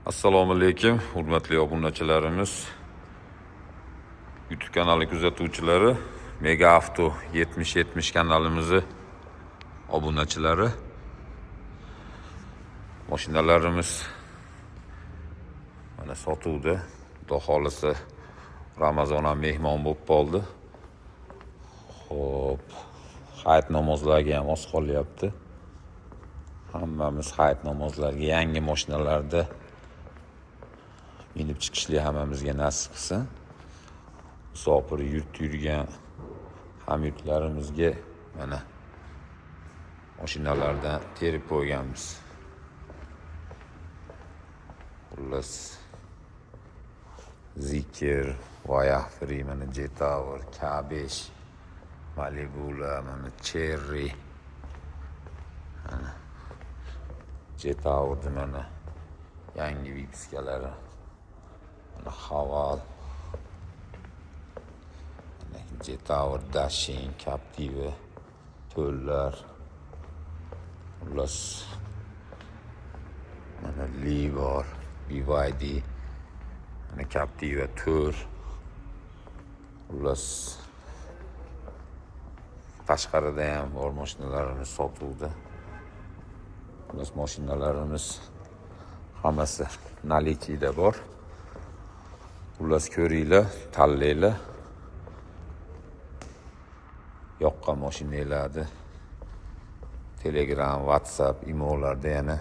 Assalomu alaykum, hurmatli obunachilarimiz, YouTube kanali kuzatuvchilari, Mega Avto 7070 kanalimizni obunachilari. Mashinalarimiz mana sotuvda. Xudo xolisa Ramazon ham mehmon bo'lib qoldi. Xo'p, hayit namozlariga ham oz qolyapti. Hammamiz hayit namozlariga yangi mashinalarda minib chiqishli hammamizga nasib qilsin. Musofir yurt yurgan hamyurtlarimizga mana mashinalardan terib qo'yganmiz. Xullas Zikr, Voyahfri, mana Jetower, K5, Malibular, mana Cherry. Mana Jetower mana yangi vipiskalari. Mana Haval, mana Jetower, Dashin, Captiva, To'llar. Xullas mana Lee bor, BYD, mana Captiva Tour. Xullas tashqarida ham bor mashinalarimiz sotuvda. Xullas mashinalarimiz hammasi nalichida bor. Xullas ko'ringlar, tanlaylar. Yoqqan mashinalarni Telegram, WhatsApp, imolarda yana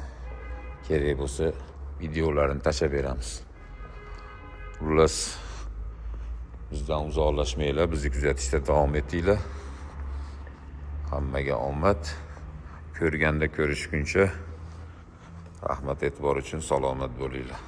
kerak bo'lsa videolarini tashlab beramiz. Xullas bizdan uzoqlashmanglar, bizni kuzatishda davom etinglar. Hammaga omad. Ko'rganda ko'rishguncha rahmat, e'tibor uchun salomat bo'linglar.